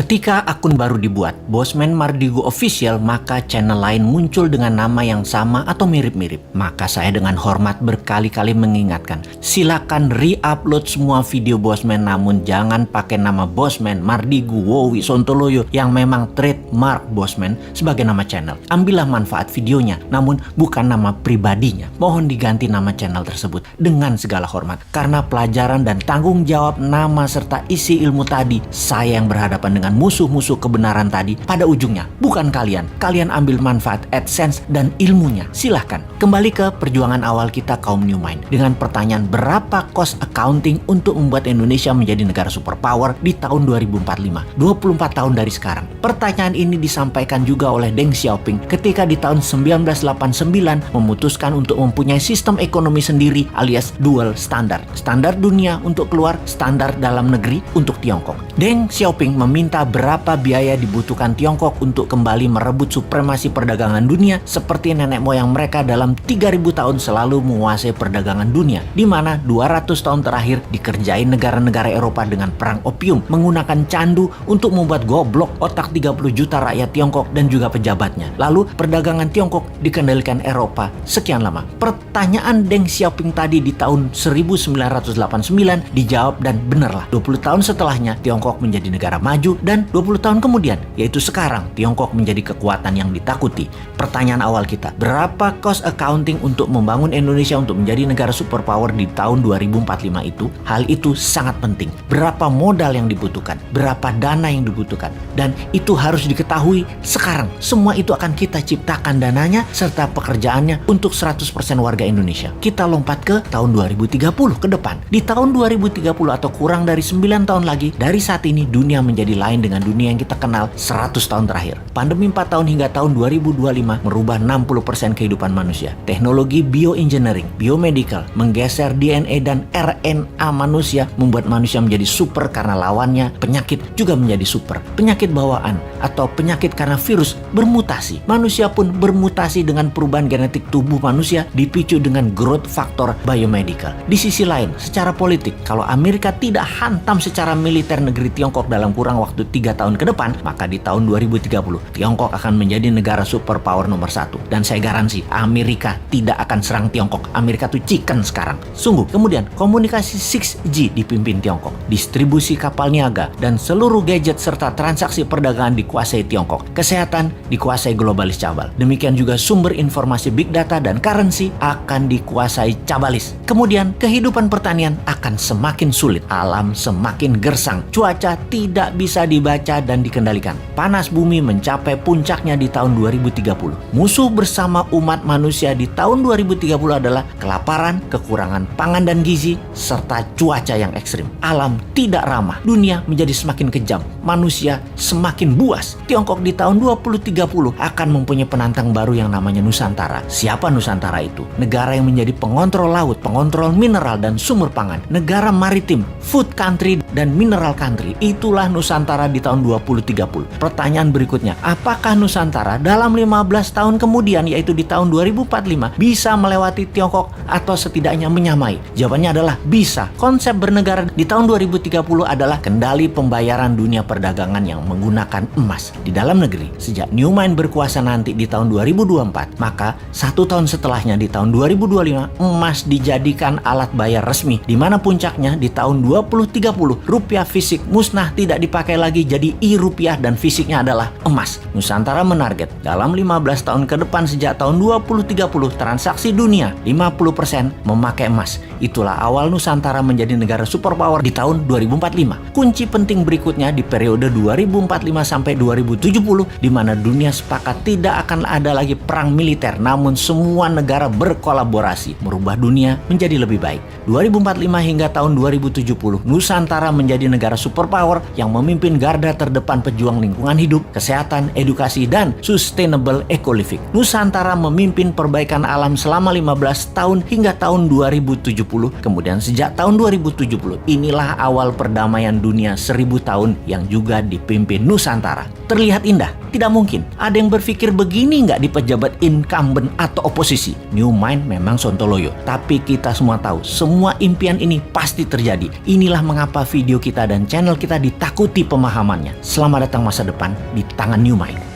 Ketika akun baru dibuat, Bosman Mardigu Official, maka channel lain muncul dengan nama yang sama atau mirip-mirip. Maka saya dengan hormat berkali-kali mengingatkan, silakan re-upload semua video Bosman, namun jangan pakai nama Bosman Mardigu Wowi Sontoloyo yang memang trademark Bosman sebagai nama channel. Ambillah manfaat videonya, namun bukan nama pribadinya. Mohon diganti nama channel tersebut dengan segala hormat. Karena pelajaran dan tanggung jawab nama serta isi ilmu tadi, saya yang berhadapan dengan musuh-musuh kebenaran tadi, pada ujungnya bukan kalian. Kalian ambil manfaat AdSense dan ilmunya. Silahkan kembali ke perjuangan awal kita kaum New Mind dengan pertanyaan berapa cost accounting untuk membuat Indonesia menjadi negara superpower di tahun 2045, 24 tahun dari sekarang. Pertanyaan ini disampaikan juga oleh Deng Xiaoping ketika di tahun 1989 memutuskan untuk mempunyai sistem ekonomi sendiri alias dual standard. Standar dunia untuk keluar, standar dalam negeri untuk Tiongkok. Deng Xiaoping meminta berapa biaya dibutuhkan Tiongkok untuk kembali merebut supremasi perdagangan dunia seperti nenek moyang mereka dalam 3000 tahun selalu menguasai perdagangan dunia, di mana 200 tahun terakhir dikerjain negara-negara Eropa dengan perang opium, menggunakan candu untuk membuat goblok otak 30 juta rakyat Tiongkok dan juga pejabatnya. Lalu perdagangan Tiongkok dikendalikan Eropa sekian lama. Pertanyaan Deng Xiaoping tadi di tahun 1989 dijawab, dan benarlah 20 tahun setelahnya Tiongkok menjadi negara maju, dan 20 tahun kemudian, yaitu sekarang, Tiongkok menjadi kekuatan yang ditakuti. Pertanyaan awal kita, berapa cost accounting untuk membangun Indonesia untuk menjadi negara superpower di tahun 2045 itu? Hal itu sangat penting. Berapa modal yang dibutuhkan? Berapa dana yang dibutuhkan? Dan itu harus diketahui sekarang. Semua itu akan kita ciptakan dananya serta pekerjaannya untuk 100% warga Indonesia. Kita lompat ke tahun 2030 ke depan. Di tahun 2030 atau kurang dari 9 tahun lagi, dari saat ini dunia menjadi lain dengan dunia yang kita kenal 100 tahun terakhir. Pandemi 4 tahun hingga tahun 2025 merubah 60% kehidupan manusia. Teknologi bioengineering, biomedical, menggeser DNA dan RNA manusia membuat manusia menjadi super karena lawannya penyakit juga menjadi super. Penyakit bawaan atau penyakit karena virus bermutasi. Manusia pun bermutasi dengan perubahan genetik tubuh manusia dipicu dengan growth factor biomedical. Di sisi lain, secara politik, kalau Amerika tidak hantam secara militer negeri Tiongkok dalam kurang waktu 3 tahun ke depan, maka di tahun 2030 Tiongkok akan menjadi negara superpower nomor 1. Dan saya garansi Amerika tidak akan serang Tiongkok. Amerika tuh chicken sekarang. Sungguh. Kemudian komunikasi 6G dipimpin Tiongkok. Distribusi kapal niaga dan seluruh gadget serta transaksi perdagangan dikuasai Tiongkok. Kesehatan dikuasai globalis cabal. Demikian juga sumber informasi big data dan currency akan dikuasai cabalis. Kemudian kehidupan pertanian akan semakin sulit. Alam semakin gersang. Cuaca tidak bisa dibaca dan dikendalikan. Panas bumi mencapai puncaknya di tahun 2030. Musuh bersama umat manusia di tahun 2030 adalah kelaparan, kekurangan pangan dan gizi, serta cuaca yang ekstrim. Alam tidak ramah. Dunia menjadi semakin kejam. Manusia semakin buas. Tiongkok di tahun 2030 akan mempunyai penantang baru yang namanya Nusantara. Siapa Nusantara itu? Negara yang menjadi pengontrol laut, pengontrol mineral dan sumber pangan. Negara maritim, food country dan mineral country. Itulah Nusantara di tahun 2030. Pertanyaan berikutnya, apakah Nusantara dalam 15 tahun kemudian, yaitu di tahun 2045, bisa melewati Tiongkok atau setidaknya menyamai? Jawabannya adalah bisa. Konsep bernegara di tahun 2030 adalah kendali pembayaran dunia perdagangan yang menggunakan emas. Di dalam negeri, sejak New Mind berkuasa nanti di tahun 2024, maka 1 tahun setelahnya di tahun 2025, emas dijadikan alat bayar resmi, di mana puncaknya di tahun 2030, rupiah fisik musnah, tidak dipakai lagi, jadi e-rupiah dan fisiknya adalah emas. Nusantara menarget dalam 15 tahun ke depan sejak tahun 2030 transaksi dunia 50% memakai emas. Itulah awal Nusantara menjadi negara superpower di tahun 2045. Kunci penting berikutnya di periode 2045 sampai 2070, di mana dunia sepakat tidak akan ada lagi perang militer, namun semua negara berkolaborasi merubah dunia menjadi lebih baik. 2045 hingga tahun 2070, Nusantara menjadi negara superpower yang memimpin garda terdepan pejuang lingkungan hidup, kesehatan, edukasi, dan sustainable eco-living. Nusantara memimpin perbaikan alam selama 15 tahun hingga tahun 2070. kemudian sejak tahun 2070, inilah awal perdamaian dunia 1000 tahun yang juga dipimpin Nusantara. Terlihat indah? Tidak mungkin. Ada yang berpikir begini nggak di pejabat incumbent atau oposisi? New Mind memang sontoloyo. Tapi kita semua tahu, semua impian ini pasti terjadi. Inilah mengapa video kita dan channel kita ditakuti pemahamannya. Selamat datang masa depan di tangan New Mind.